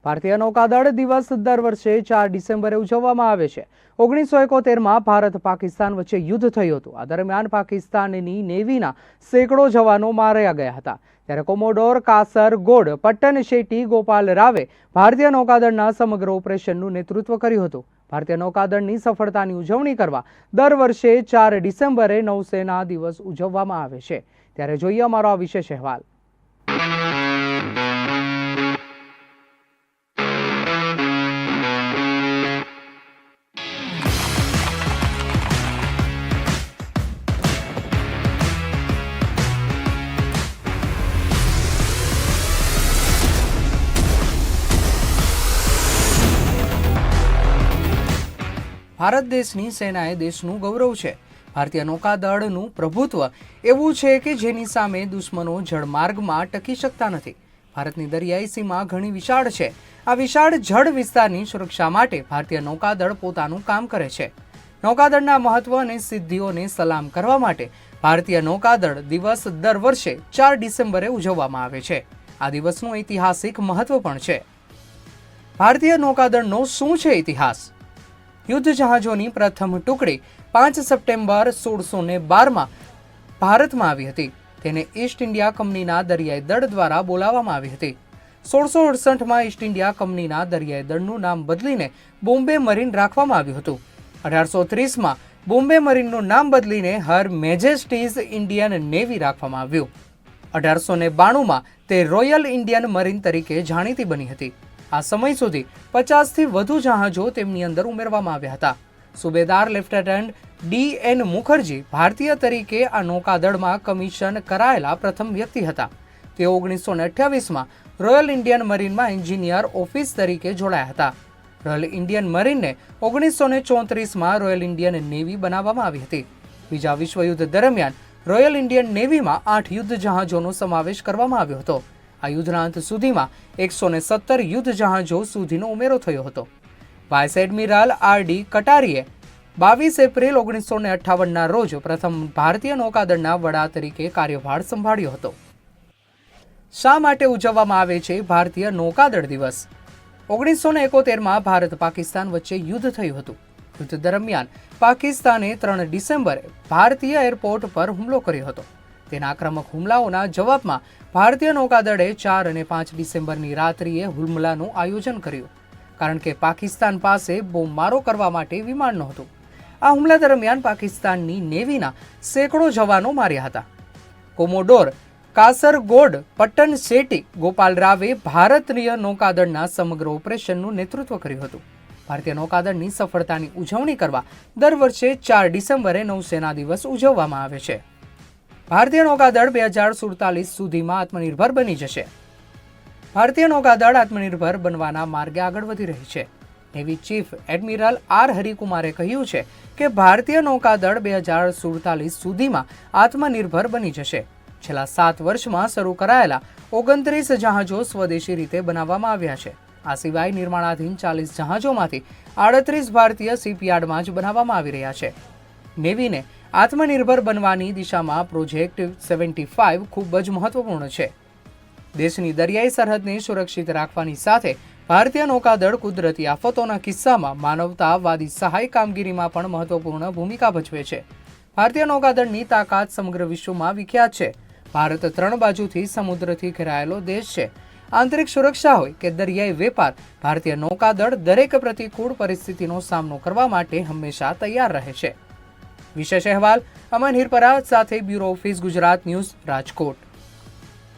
ભારતીય નૌકાદળ દિવસ દર વર્ષે 4 ડિસેમ્બરે ઉજવવામાં આવે છે। 1971માં ભારત પાકિસ્તાન વચ્ચે યુદ્ધ થયું હતું। આ દરમિયાન પાકિસ્તાનની નેવીના સેંકડો જવાનો માર્યા ગયા હતા। ત્યારે કોમોડોર કાસરગોડ પટ્ટન શેટ્ટી ગોપાલ રાવે ભારતીય નૌકાદળના સમગ્ર ઓપરેશનનું નેતૃત્વ કર્યું હતું। ભારતીય નૌકાદળની સફળતાની ઉજવણી કરવા દર વર્ષે 4 ડિસેમ્બરે નૌસેના દિવસ ઉજવવામાં આવે છે। ત્યારે જોઈએ અમારો આ વિશેષ અહેવાલ। ભારત દેશની સેનાએ દેશનું ગૌરવ છે। ભારતીય નૌકાદળનું પ્રભુત્વ એવું છે કે જેની સામે દુશ્મનો જળમાર્ગમાં ટકી શકતા નથી। ભારતની દરિયાઈ સીમા ઘણી વિશાળ છે। આ વિશાળ જળ વિસ્તારની સુરક્ષા માટે ભારતીય નૌકાદળ પોતાનું કામ કરે છે। નૌકાદળના મહત્વ અને સિદ્ધિઓને સલામ કરવા માટે ભારતીય નૌકાદળ દિવસ દર વર્ષે 4 ડિસેમ્બરે ઉજવવામાં આવે છે। આ દિવસનું ઐતિહાસિક મહત્વ પણ છે। ભારતીય નૌકાદળનો શું છે ઇતિહાસ? યુદ્ધ જહાજોની પ્રથમ ટુકડી 5 સપ્ટેમ્બર 1612માં ભારતમાં આવી હતી। તેને ઈસ્ટ ઇન્ડિયા કંપનીના દરિયાઈ દળ દ્વારા બોલાવવામાં આવી હતી। 1668માં ઈસ્ટ ઇન્ડિયા કંપનીના દરિયાઈ દળનું નામ બદલીને બોમ્બે મરીન રાખવામાં આવ્યું હતું। 1830માં બોમ્બે મરીનનું નામ બદલીને હર મેજેસ્ટીઝ ઇન્ડિયન નેવી રાખવામાં આવ્યું। 1892માં તે રોયલ ઇન્ડિયન મરીન તરીકે જાણીતી બની હતી। આ સમય સુધી 50થી વધુ જહાજો તેમની અંદર ઉમેરવામાં આવ્યા હતા। સુબેદાર લેફ્ટનન્ટ D.N. મુખર્જી ભારતીય તરીકે આ નૌકાદળમાં કમિશન કરાયેલા પ્રથમ વ્યક્તિ હતા। તેઓ 1928માં રોયલ ઇન્ડિયન મરીનમાં એન્જિનિયર ઓફિસ તરીકે જોડાયા હતા। રોયલ ઇન્ડિયન મરીનને 1934માં રોયલ ઇન્ડિયન નેવી બનાવવામાં આવી હતી। બીજા વિશ્વયુદ્ધ દરમિયાન રોયલ ઇન્ડિયન નેવીમાં 8 યુદ્ધ જહાજોનો સમાવેશ કરવામાં આવ્યો હતો। આ યુદ્ધના અંત સુધીમાં 117 યુદ્ધ જહાજો સુધીનો ઉમેરો થયો હતો। Vice admiral R.D. કટારીએ 22 એપ્રિલ 1958ના રોજ પ્રથમ ભારતીય નૌકાદળના વડા તરીકે કાર્યભાર સંભાળ્યો હતો। શા માટે ઉજવવામાં આવે છે ભારતીય નૌકાદળ દિવસ? 1971માં ભારત પાકિસ્તાન વચ્ચે યુદ્ધ થયું હતું। યુદ્ધ દરમિયાન પાકિસ્તાને 3 ડિસેમ્બરે ભારતીય એરપોર્ટ પર હુમલો કર્યો હતો। તેના આક્રમક હુમલાઓના જવાબમાં ભારતીય નૌકાદળે 4 અને 5 ડિસેમ્બરની રાત્રિએ હુમલાનું આયોજન કર્યું, કારણ કે પાકિસ્તાન પાસે બોમ્બમારો કરવા માટે વિમાન નહોતું। આ હુમલા દરમિયાન પાકિસ્તાનની નેવીના સેંકડો જવાનો માર્યા હતા। કોમોડોર કાસરગોડ પટ્ટન શેટ્ટી ગોપાલ રાવે ભારતીય નૌકાદળના સમગ્ર ઓપરેશનનું નેતૃત્વ કર્યું હતું। ભારતીય નૌકાદળની સફળતાની ઉજવણી કરવા દર વર્ષે 4 ડિસેમ્બરે નૌસેના દિવસ ઉજવવામાં આવે છે। ભારતીય નૌકાદળ 2047 સુધીમાં આત્મનિર્ભર બની જશે। ભારતીય નૌકાદળ આત્મનિર્ભર બનવાના માર્ગે આગળ વધી રહી છે। Navy chief admiral R. હરિકુમારે કહ્યું છે કે ભારતીય નૌકાદળ 2047 સુધીમાં આત્મનિર્ભર બની જશે। છેલ્લા 7 વર્ષમાં શરૂ કરાયેલા 29 જહાજો સ્વદેશી રીતે બનાવવામાં આવ્યા છે। આ સિવાય નિર્માણાધીન 40 જહાજોમાંથી 38 ભારતીય શિપયાર્ડમાં જ બનાવવામાં આવી રહ્યા છે। નેવીને આત્મનિર્ભર બનવાની દિશામાં પ્રોજેક્ટ 75 ખૂબ જ મહત્વપૂર્ણ છે। દેશની દરિયાઈ સરહદને સુરક્ષિત રાખવાની સાથે ભારતીય નૌકાદળ કુદરતી આફતોના કિસ્સામાં માનવતાવાદી સહાય કામગીરીમાં પણ મહત્વપૂર્ણ ભૂમિકા ભજવે છે। ભારતીય નૌકાદળની તાકાત સમગ્ર વિશ્વમાં વિખ્યાત છે। ભારત 3 બાજુથી સમુદ્રથી ઘેરાયેલો દેશ છે। આંતરિક સુરક્ષા હોય કે દરિયાઈ વેપાર, ભારતીય નૌકાદળ દરેક પ્રતિકૂળ પરિસ્થિતિનો સામનો કરવા માટે હંમેશા તૈયાર રહે છે। વિશેષ અહેવાલ અમન હિરપરા સાથે bureau office Gujarat news, Rajkot.